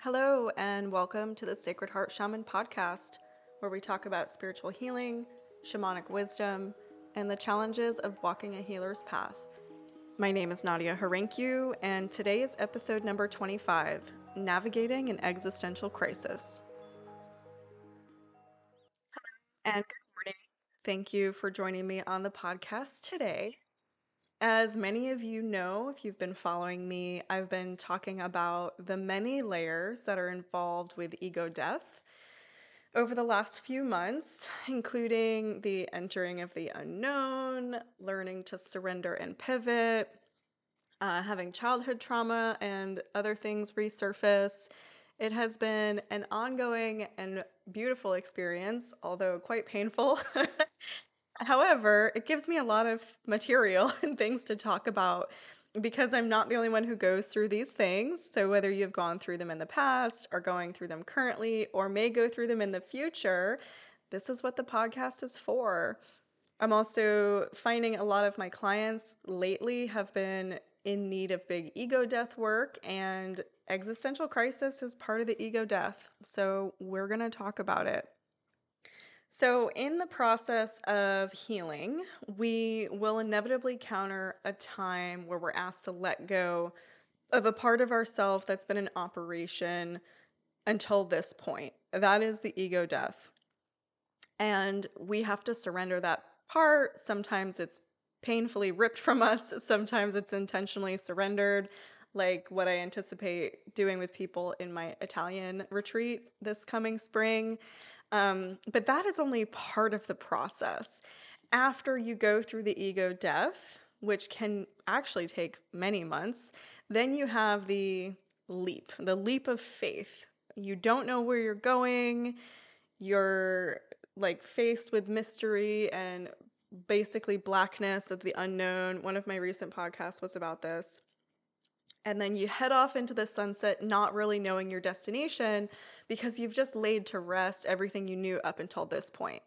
Hello, and welcome to the Sacred Heart Shaman podcast, where we talk about spiritual healing, shamanic wisdom, and the challenges of walking a healer's path. My name is Nadia Harenkyu, and today is episode number 25, Navigating an Existential Crisis. And good morning. Thank you for joining me on the podcast today. As many of you know, if you've been following me, I've been talking about the many layers that are involved with ego death over the last few months, including the entering of the unknown, learning to surrender and pivot, having childhood trauma and other things resurface. It has been an ongoing and beautiful experience, although quite painful. However, it gives me a lot of material and things to talk about because I'm not the only one who goes through these things. So, whether you've gone through them in the past, or going through them currently, or may go through them in the future, this is what the podcast is for. I'm also finding a lot of my clients lately have been in need of big ego death work, and existential crisis is part of the ego death. So, we're going to talk about it. So, in the process of healing, we will inevitably counter a time where we're asked to let go of a part of ourself that's been in operation until this point. That is the ego death. And we have to surrender that part. Sometimes it's painfully ripped from us, sometimes it's intentionally surrendered, like what I anticipate doing with people in my Italian retreat this coming spring. But that is only part of the process. After you go through the ego death, which can actually take many months, then you have the leap of faith. You don't know where you're going. You're like faced with mystery and basically blackness of the unknown. One of my recent podcasts was about this. And then you head off into the sunset, not really knowing your destination because you've just laid to rest everything you knew up until this point.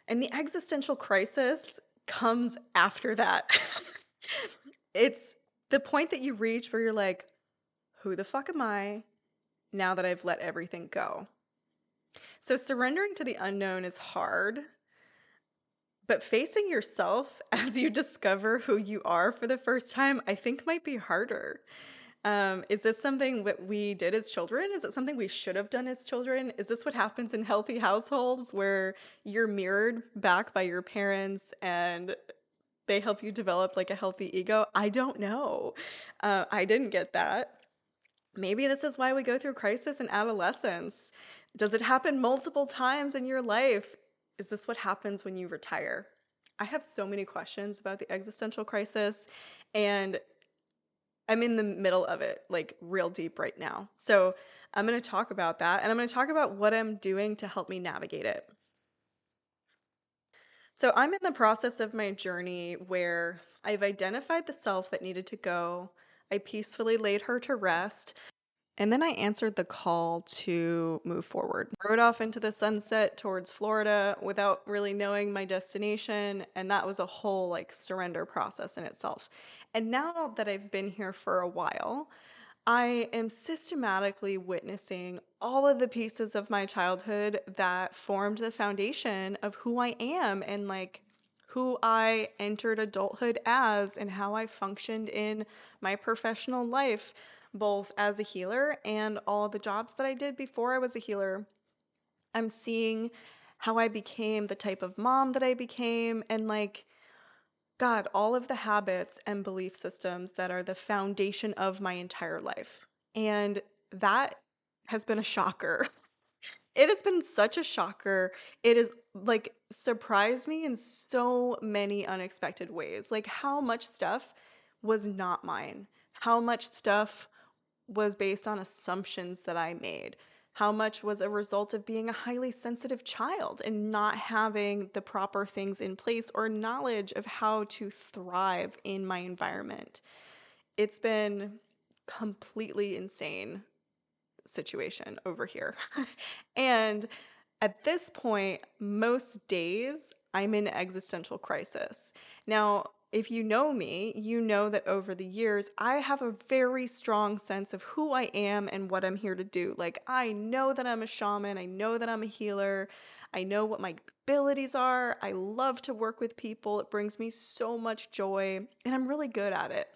And the existential crisis comes after that. It's the point that you reach where you're like, who the fuck am I now that I've let everything go? So surrendering to the unknown is hard, but facing yourself as you discover who you are for the first time, I think might be harder. Is this something that we did as children? Is it something we should have done as children? Is this what happens in healthy households where you're mirrored back by your parents and they help you develop like a healthy ego? I don't know. I didn't get that. Maybe this is why we go through crisis in adolescence. Does it happen multiple times in your life? Is this what happens when you retire? I have so many questions about the existential crisis, and I'm in the middle of it, like real deep right now. So I'm going to talk about that, and I'm going to talk about what I'm doing to help me navigate it. So I'm in the process of my journey where I've identified the self that needed to go. I peacefully laid her to rest. And then I answered the call to move forward. Rode off into the sunset towards Florida without really knowing my destination. And that was a whole like surrender process in itself. And now that I've been here for a while, I am systematically witnessing all of the pieces of my childhood that formed the foundation of who I am and like who I entered adulthood as and how I functioned in my professional life, both as a healer and all the jobs that I did before I was a healer. I'm seeing how I became the type of mom that I became and like God, all of the habits and belief systems that are the foundation of my entire life. And that has been a shocker. It has been such a shocker. It has like surprised me in so many unexpected ways. Like how much stuff was not mine, how much stuff was based on assumptions that I made. How much was a result of being a highly sensitive child and not having the proper things in place or knowledge of how to thrive in my environment. It's been completely insane situation over here. And at this point, most days I'm in existential crisis. Now, if you know me, you know that over the years, I have a very strong sense of who I am and what I'm here to do. Like, I know that I'm a shaman, I know that I'm a healer, I know what my abilities are. I love to work with people, it brings me so much joy, and I'm really good at it.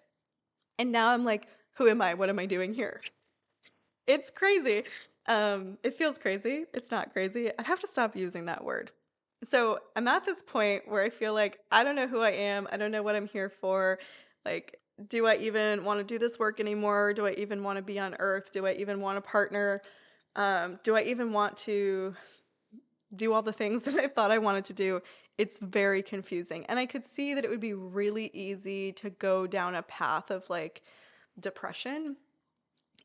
And now I'm like, who am I? What am I doing here? It's crazy. It feels crazy. It's not crazy. I have to stop using that word. So I'm at this point where I feel like I don't know who I am. I don't know what I'm here for. Like, do I even want to do this work anymore? Do I even want to be on earth? Do I even want a partner? Do I even want to do all the things that I thought I wanted to do? It's very confusing. And I could see that it would be really easy to go down a path of like depression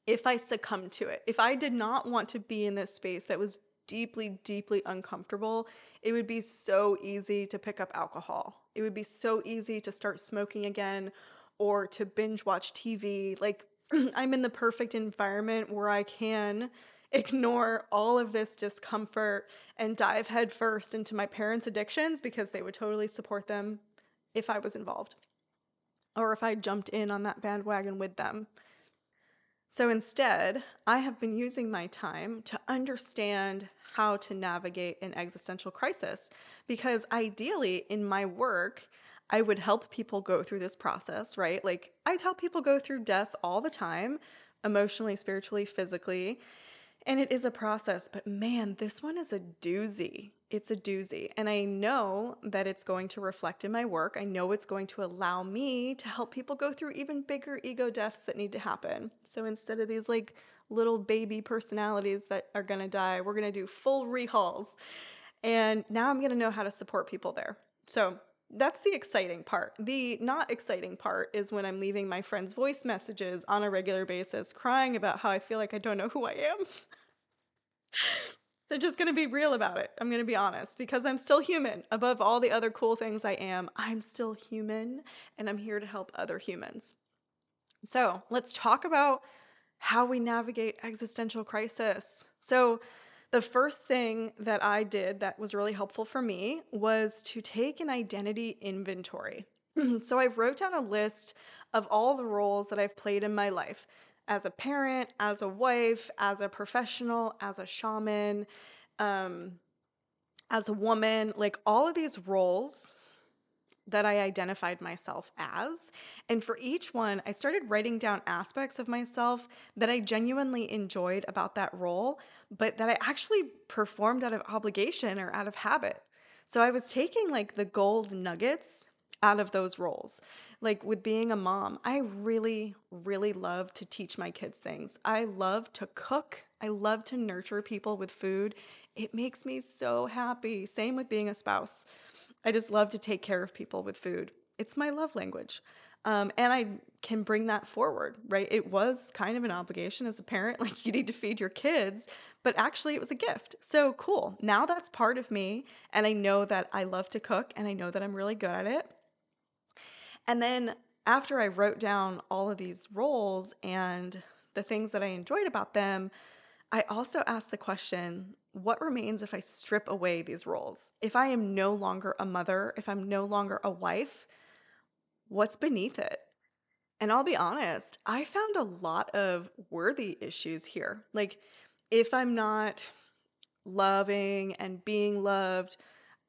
if I succumbed to it. If I did not want to be in this space that was deeply, deeply uncomfortable, it would be so easy to pick up alcohol. It would be so easy to start smoking again or to binge watch TV. Like, I'm in the perfect environment where I can ignore all of this discomfort and dive headfirst into my parents' addictions because they would totally support them if I was involved or if I jumped in on that bandwagon with them. So instead, I have been using my time to understand how to navigate an existential crisis because ideally, in my work, I would help people go through this process, right? Like, I tell people go through death all the time, emotionally, spiritually, physically. And it is a process, but man, this one is a doozy. It's a doozy. And I know that it's going to reflect in my work. I know it's going to allow me to help people go through even bigger ego deaths that need to happen. So instead of these like little baby personalities that are going to die, we're going to do full rehauls. And now I'm going to know how to support people there. So that's the exciting part. The not exciting part is when I'm leaving my friends voice messages on a regular basis, crying about how I feel like I don't know who I am. They're just going to be real about it. I'm going to be honest because I'm still human. Above all the other cool things I am, I'm still human and I'm here to help other humans. So let's talk about how we navigate existential crisis. So, the first thing that I did that was really helpful for me was to take an identity inventory. So, I wrote down a list of all the roles that I've played in my life as a parent, as a wife, as a professional, as a shaman, um, as a woman, like all of these roles that I identified myself as. And for each one, I started writing down aspects of myself that I genuinely enjoyed about that role, but that I actually performed out of obligation or out of habit. So I was taking like the gold nuggets out of those roles. Like with being a mom, I really, really love to teach my kids things. I love to cook. I love to nurture people with food. It makes me so happy. Same with being a spouse. I just love to take care of people with food. It's my love language. And I can bring that forward, right? It was kind of an obligation as a parent, like you need to feed your kids, but actually it was a gift. So cool. Now that's part of me. And I know that I love to cook and I know that I'm really good at it. And then after I wrote down all of these roles and the things that I enjoyed about them, I also asked the question, what remains if I strip away these roles? If I am no longer a mother, if I'm no longer a wife, what's beneath it? And I'll be honest, I found a lot of worthy issues here. Like, if I'm not loving and being loved,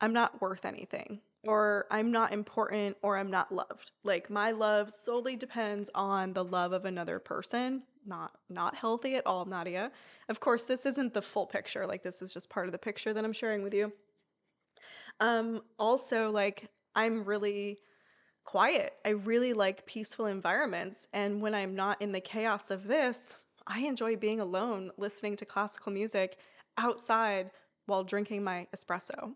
I'm not worth anything, or I'm not important, or I'm not loved. Like my love solely depends on the love of another person. Not healthy at all, Nadia. Of course, this isn't the full picture. Like this is just part of the picture that I'm sharing with you. Also, like I'm really quiet. I really like peaceful environments. And when I'm not in the chaos of this, I enjoy being alone, listening to classical music outside while drinking my espresso.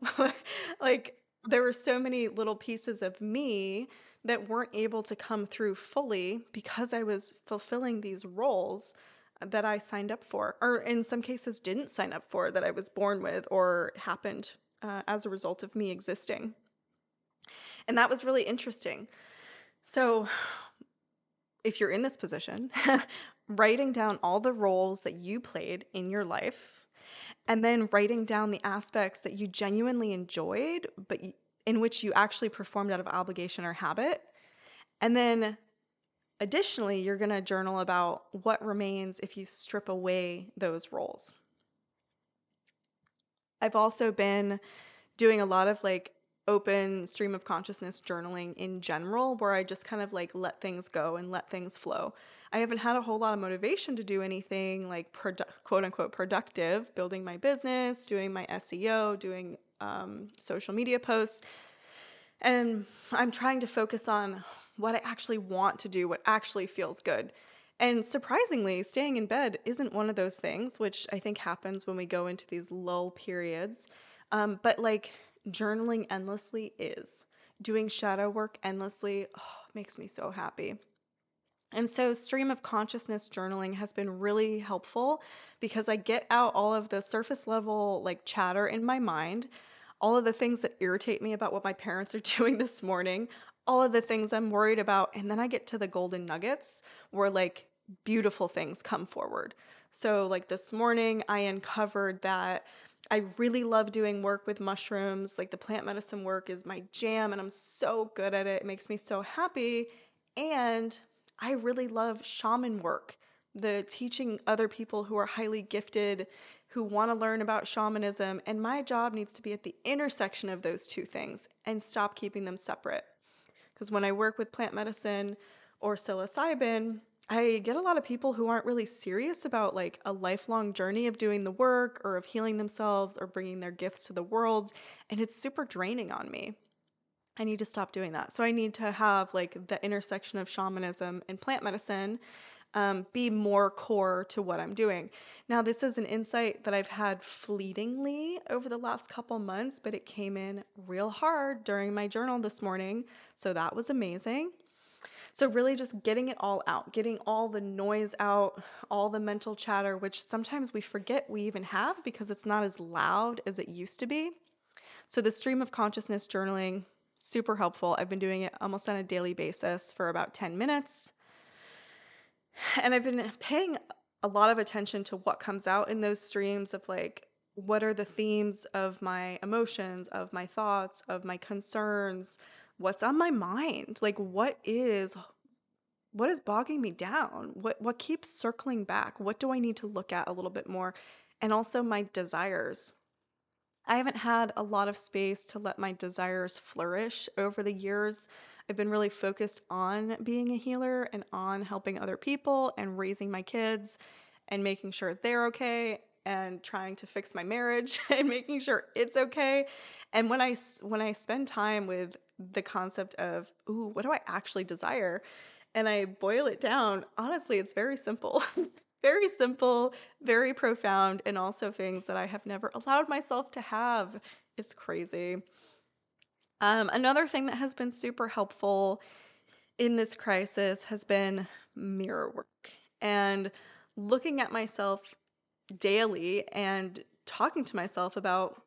Like, there were so many little pieces of me that weren't able to come through fully because I was fulfilling these roles that I signed up for, or in some cases didn't sign up for, that I was born with or happened as a result of me existing. And that was really interesting. So, if you're in this position, writing down all the roles that you played in your life, and then writing down the aspects that you genuinely enjoyed, but in which you actually performed out of obligation or habit, And then additionally, you're going to journal about what remains if you strip away those roles. I've also been doing a lot of like open stream of consciousness journaling in general, where I just kind of like let things go and let things flow. I haven't had a whole lot of motivation to do anything like quote unquote productive, building my business, doing my SEO, doing social media posts. And I'm trying to focus on what I actually want to do, what actually feels good. And surprisingly, staying in bed isn't one of those things, which I think happens when we go into these lull periods. But like journaling endlessly is. Doing shadow work endlessly makes me so happy. And so, stream of consciousness journaling has been really helpful because I get out all of the surface level, like chatter in my mind, all of the things that irritate me about what my parents are doing this morning, all of the things I'm worried about. And then I get to the golden nuggets where like beautiful things come forward. So, like this morning, I uncovered that I really love doing work with mushrooms. Like the plant medicine work is my jam, and I'm so good at it. It makes me so happy. And I really love shaman work, the teaching other people who are highly gifted, who want to learn about shamanism. And my job needs to be at the intersection of those two things and stop keeping them separate. Because when I work with plant medicine or psilocybin, I get a lot of people who aren't really serious about like a lifelong journey of doing the work or of healing themselves or bringing their gifts to the world. And it's super draining on me. I need to stop doing that. So I need to have like the intersection of shamanism and plant medicine be more core to what I'm doing. Now, this is an insight that I've had fleetingly over the last couple months, but it came in real hard during my journal this morning. So that was amazing. So, really, just getting it all out, getting all the noise out, all the mental chatter, which sometimes we forget we even have because it's not as loud as it used to be. So the stream of consciousness journaling, super helpful. I've been doing it almost on a daily basis for about 10 minutes. And I've been paying a lot of attention to what comes out in those streams of like, what are the themes of my emotions, of my thoughts, of my concerns, what's on my mind? Like what is bogging me down? What keeps circling back? What do I need to look at a little bit more? And also my desires. I haven't had a lot of space to let my desires flourish over the years. I've been really focused on being a healer and on helping other people and raising my kids and making sure they're okay and trying to fix my marriage and making sure it's okay. And when I spend time with the concept of, ooh, what do I actually desire? And I boil it down, honestly, it's very simple. Very simple, very profound, and also things that I have never allowed myself to have. It's crazy. Another thing that has been super helpful in this crisis has been mirror work and looking at myself daily and talking to myself about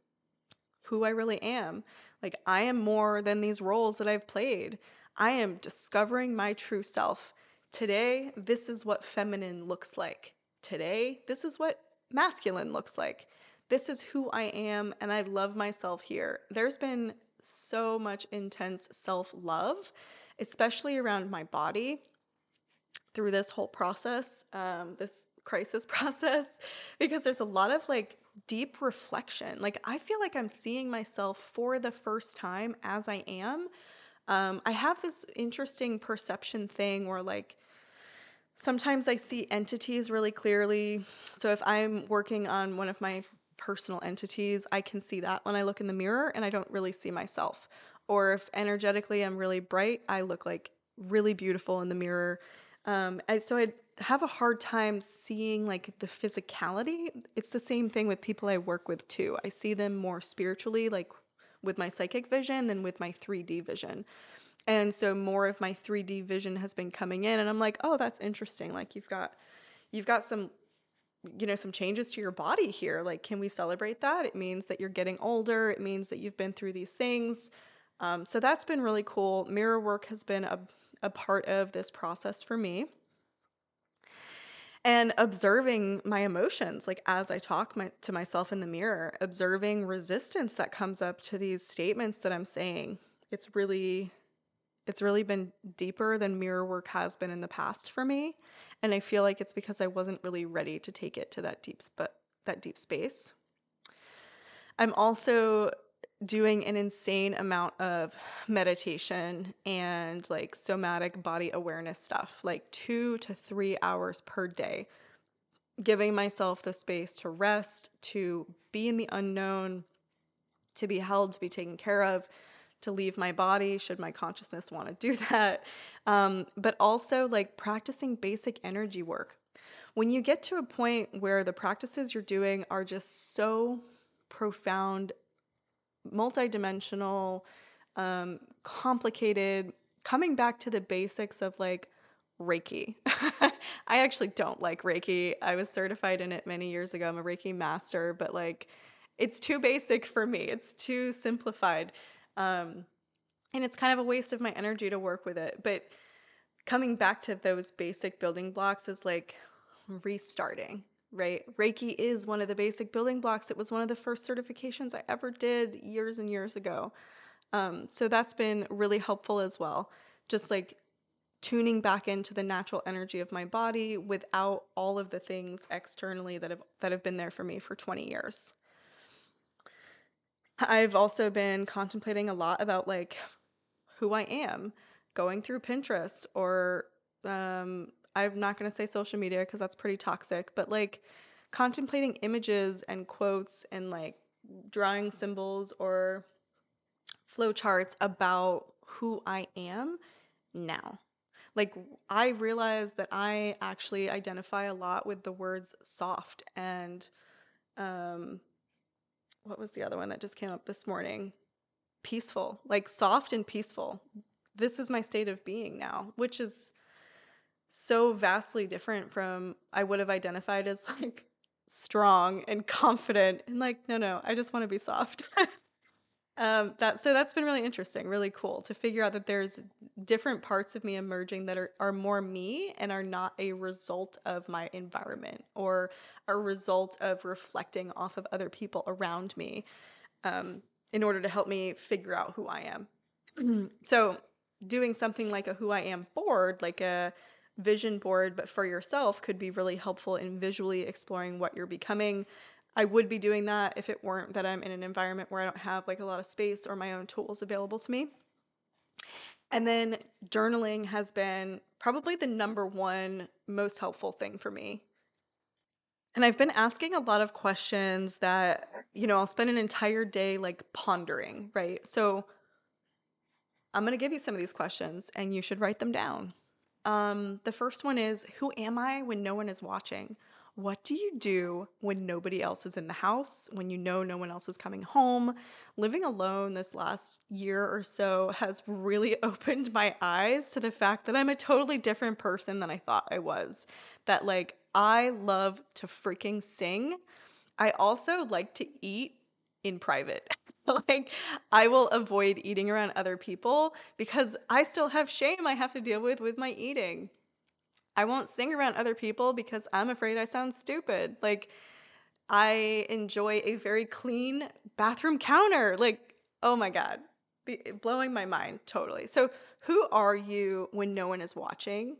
who I really am. Like, I am more than these roles that I've played. I am discovering my true self. Today, this is what feminine looks like. Today, this is what masculine looks like. This is who I am, and I love myself here. There's been so much intense self love, especially around my body through this whole process, this crisis process, because there's a lot of like deep reflection. Like, I feel like I'm seeing myself for the first time as I am. I have this interesting perception thing where, like, sometimes I see entities really clearly. So if I'm working on one of my personal entities, I can see that when I look in the mirror and I don't really see myself. Or if energetically I'm really bright, I look like really beautiful in the mirror. So I have a hard time seeing like the physicality. It's the same thing with people I work with too. I see them more spiritually, like with my psychic vision than with my 3D vision. And so more of my 3D vision has been coming in and I'm like, "Oh, that's interesting. Like you've got some, some changes to your body here. Like, can we celebrate that? It means that you're getting older. It means that you've been through these things." So that's been really cool. Mirror work has been a part of this process for me. And observing my emotions, like as I talk to myself in the mirror, observing resistance that comes up to these statements that I'm saying. It's really it's really been deeper than mirror work has been in the past for me. And I feel like it's because I wasn't really ready to take it to that deep space. I'm also doing an insane amount of meditation and like somatic body awareness stuff, like 2 to 3 hours per day, giving myself the space to rest, to be in the unknown, to be held, to be taken care of, to leave my body should my consciousness want to do that. But also like practicing basic energy work. When you get to a point where the practices you're doing are just so profound, multidimensional, complicated, coming back to the basics of like Reiki. I actually don't like Reiki. I was certified in it many years ago. I'm a Reiki master, but like it's too basic for me. It's too simplified. Um, and it's kind of a waste of my energy to work with it. But coming back to those basic building blocks is like restarting, right? Reiki is one of the basic building blocks. It was one of the first certifications I ever did years and years ago. So that's been really helpful as well. Just like tuning back into the natural energy of my body without all of the things externally that have been there for me for 20 years. I've also been contemplating a lot about like who I am, going through Pinterest or I'm not going to say social media because that's pretty toxic, but like contemplating images and quotes and like drawing symbols or flowcharts about who I am now. Like I realize that I actually identify a lot with the words soft and um what was the other one that just came up this morning? Peaceful. Like soft and peaceful. This is my state of being now, which is so vastly different from I would have identified as like strong and confident and like no, I just want to be soft. That's been really interesting, really cool to figure out that there's different parts of me emerging that are more me and are not a result of my environment or a result of reflecting off of other people around me, um, in order to help me figure out who I am. So doing something like a who I am board, like a vision board, but for yourself could be really helpful in visually exploring what you're becoming. I would be doing that if it weren't that I'm in an environment where I don't have like a lot of space or my own tools available to me. And then journaling has been probably the number one most helpful thing for me. And I've been asking a lot of questions that, I'll spend an entire day like pondering, right? So I'm going to give you some of these questions and you should write them down. The first one is, who am I when no one is watching? What do you do when nobody else is in the house, when you know no one else is coming home? Living alone this last year or so has really opened my eyes to the fact that I'm a totally different person than I thought I was. That, like, I love to freaking sing. I also like to eat in private. Like, I will avoid eating around other people because I still have shame I have to deal with my eating. I won't sing around other people because I'm afraid I sound stupid. Like, I enjoy a very clean bathroom counter. Like, oh my God, blowing my mind totally. So, who are you when no one is watching?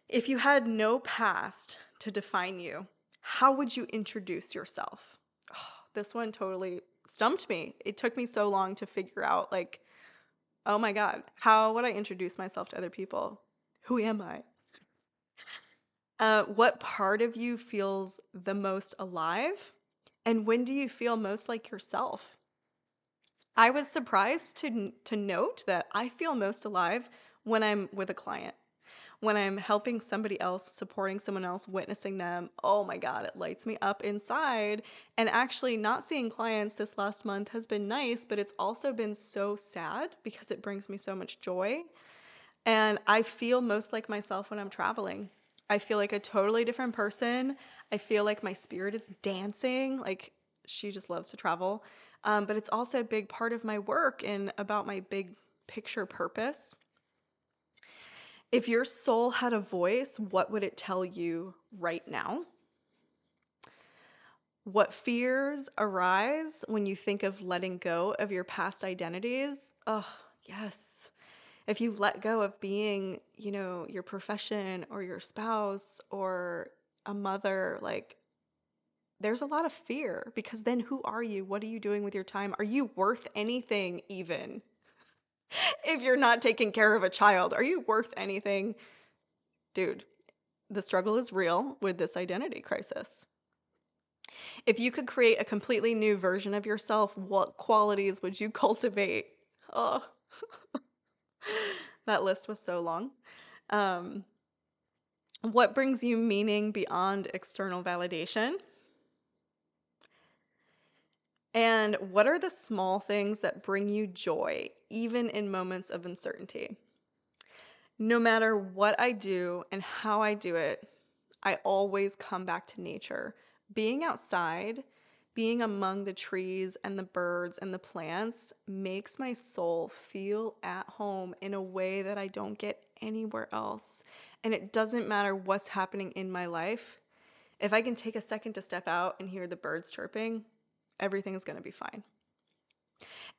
If you had no past to define you, how would you introduce yourself? Oh, this one totally stumped me. It took me so long to figure out, like, oh my God, how would I introduce myself to other people? Who am I? What part of you feels the most alive? And when do you feel most like yourself? I was surprised to note that I feel most alive when I'm with a client. When I'm helping somebody else, supporting someone else, witnessing them, oh my God, it lights me up inside. And actually, not seeing clients this last month has been nice, but it's also been so sad because it brings me so much joy. And I feel most like myself when I'm traveling. I feel like a totally different person. I feel like my spirit is dancing. Like she just loves to travel. But it's also a big part of my work and about my big picture purpose. If your soul had a voice, what would it tell you right now? What fears arise when you think of letting go of your past identities? Oh, yes. If you let go of being, your profession or your spouse or a mother, like there's a lot of fear because then who are you? What are you doing with your time? Are you worth anything even? If you're not taking care of a child, are you worth anything? Dude, the struggle is real with this identity crisis. If you could create a completely new version of yourself, what qualities would you cultivate? Oh, that list was so long. Um, what brings you meaning beyond external validation? And what are the small things that bring you joy, even in moments of uncertainty? No matter what I do and how I do it, I always come back to nature. Being outside, being among the trees and the birds and the plants makes my soul feel at home in a way that I don't get anywhere else. And it doesn't matter what's happening in my life. If I can take a second to step out and hear the birds chirping, everything's going to be fine.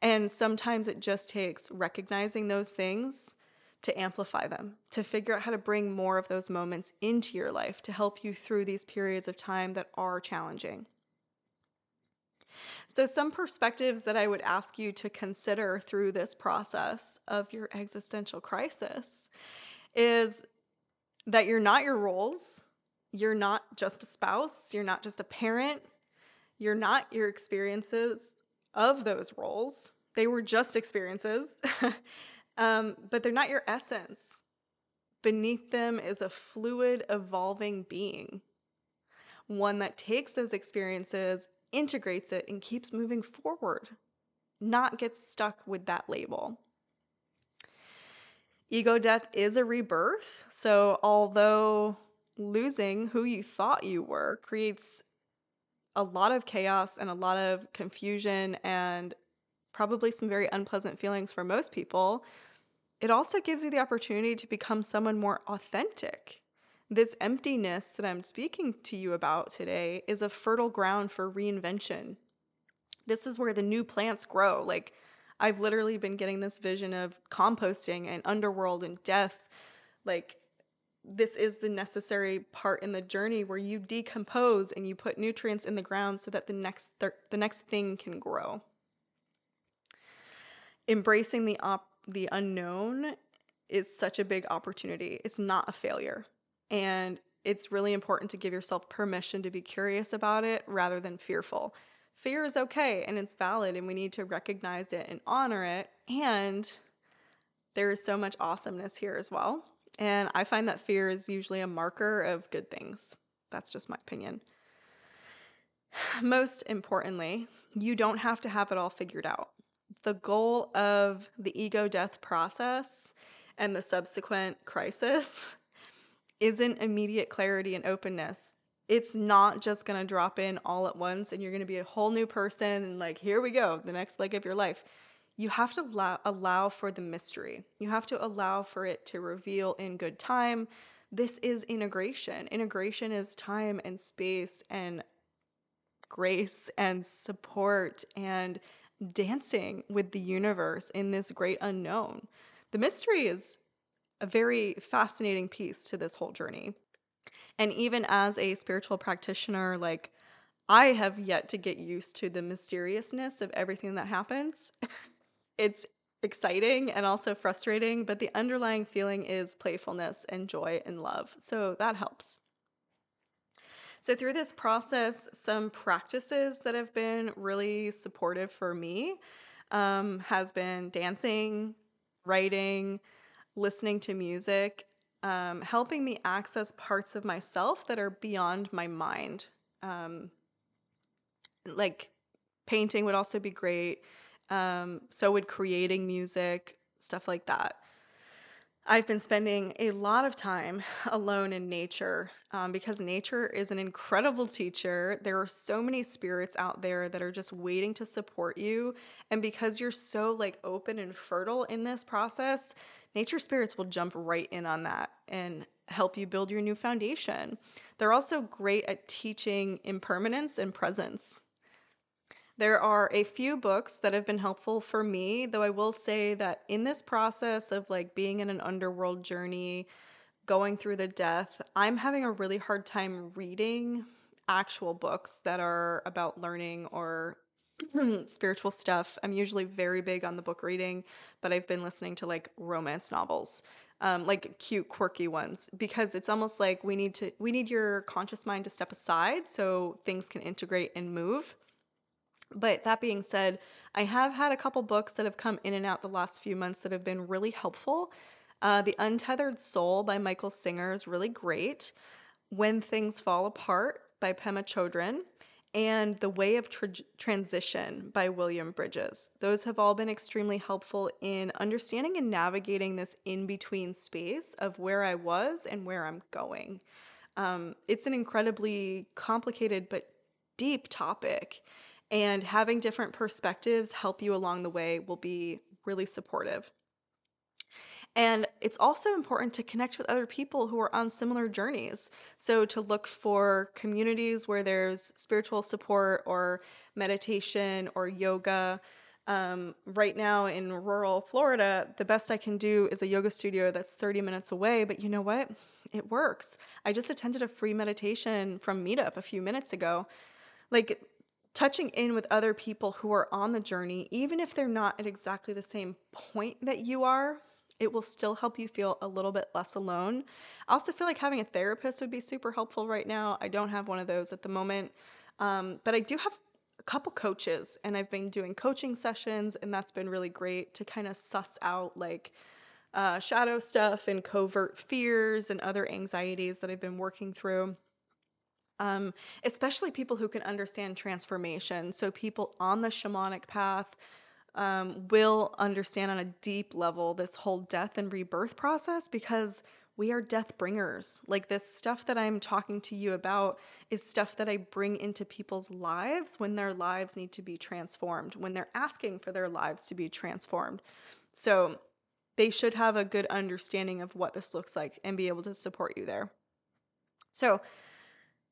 And sometimes it just takes recognizing those things to amplify them, to figure out how to bring more of those moments into your life to help you through these periods of time that are challenging. So, some perspectives that I would ask you to consider through this process of your existential crisis is that you're not your roles. You're not just a spouse. You're not just a parent. You're not your experiences of those roles. They were just experiences, but they're not your essence. Beneath them is a fluid, evolving being, one that takes those experiences, integrates it, and keeps moving forward, not gets stuck with that label. Ego death is a rebirth. So, although losing who you thought you were creates a lot of chaos and a lot of confusion and probably some very unpleasant feelings for most people, it also gives you the opportunity to become someone more authentic. This emptiness that I'm speaking to you about today is a fertile ground for reinvention. This is where the new plants grow. Like, I've literally been getting this vision of composting and underworld and death. Like, this is the necessary part in the journey where you decompose and you put nutrients in the ground so that the next thing can grow. Embracing the unknown is such a big opportunity. It's not a failure. And it's really important to give yourself permission to be curious about it rather than fearful. Fear is okay and it's valid, and we need to recognize it and honor it. And there is so much awesomeness here as well. And I find that fear is usually a marker of good things. That's just my opinion. Most importantly, you don't have to have it all figured out. The goal of the ego death process and the subsequent crisis isn't immediate clarity and openness. It's not just going to drop in all at once and you're going to be a whole new person and like, here we go, the next leg of your life. You have to allow for the mystery. You have to allow for it to reveal in good time. This is integration. Integration is time and space and grace and support and dancing with the universe in this great unknown. The mystery is a very fascinating piece to this whole journey. And even as a spiritual practitioner, like, I have yet to get used to the mysteriousness of everything that happens. It's exciting and also frustrating, but the underlying feeling is playfulness and joy and love. So that helps. So through this process, some practices that have been really supportive for me has been dancing, writing, listening to music, helping me access parts of myself that are beyond my mind. Um, like painting would also be great. So would creating music, stuff like that. I've been spending a lot of time alone in nature because nature is an incredible teacher. There are so many spirits out there that are just waiting to support you. And because you're so like open and fertile in this process, nature spirits will jump right in on that and help you build your new foundation. They're also great at teaching impermanence and presence. There are a few books that have been helpful for me, though I will say that in this process of like being in an underworld journey, going through the death, I'm having a really hard time reading actual books that are about learning or spiritual stuff. I'm usually very big on the book reading, but I've been listening to like romance novels, like cute, quirky ones, because it's almost like we need your conscious mind to step aside so things can integrate and move. But that being said, I have had a couple books that have come in and out the last few months that have been really helpful. The Untethered Soul by Michael Singer is really great. When Things Fall Apart by Pema Chodron, and The Way of Transition by William Bridges. Those have all been extremely helpful in understanding and navigating this in-between space of where I was and where I'm going. It's an incredibly complicated but deep topic, and having different perspectives help you along the way will be really supportive. And it's also important to connect with other people who are on similar journeys. So, to look for communities where there's spiritual support or meditation or yoga. Right now in rural Florida, the best I can do is a yoga studio that's 30 minutes away. But you know what? It works. I just attended a free meditation from Meetup a few minutes ago. Like, touching in with other people who are on the journey, even if they're not at exactly the same point that you are, it will still help you feel a little bit less alone. I also feel like having a therapist would be super helpful right now. I don't have one of those at the moment, but I do have a couple coaches, and I've been doing coaching sessions, and that's been really great to kind of suss out like shadow stuff and covert fears and other anxieties that I've been working through. Um, Especially people who can understand transformation. So, people on the shamanic path will understand on a deep level this whole death and rebirth process because we are death bringers. Like, this stuff that I'm talking to you about is stuff that I bring into people's lives when their lives need to be transformed, when they're asking for their lives to be transformed. So, they should have a good understanding of what this looks like and be able to support you there. So,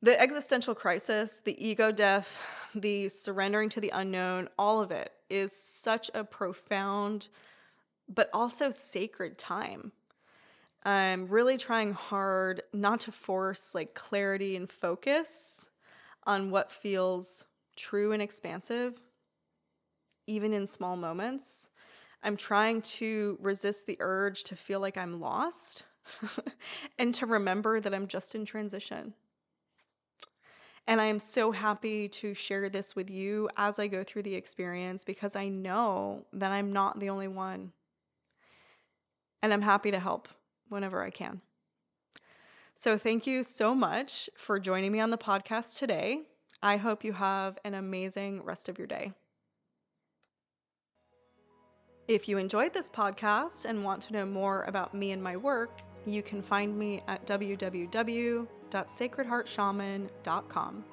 the existential crisis, the ego death, the surrendering to the unknown, all of it is such a profound but also sacred time. I'm really trying hard not to force like clarity and focus on what feels true and expansive, even in small moments. I'm trying to resist the urge to feel like I'm lost and to remember that I'm just in transition. And I am so happy to share this with you as I go through the experience because I know that I'm not the only one. And I'm happy to help whenever I can. So, thank you so much for joining me on the podcast today. I hope you have an amazing rest of your day. If you enjoyed this podcast and want to know more about me and my work, you can find me at www.sacredheartshaman.com.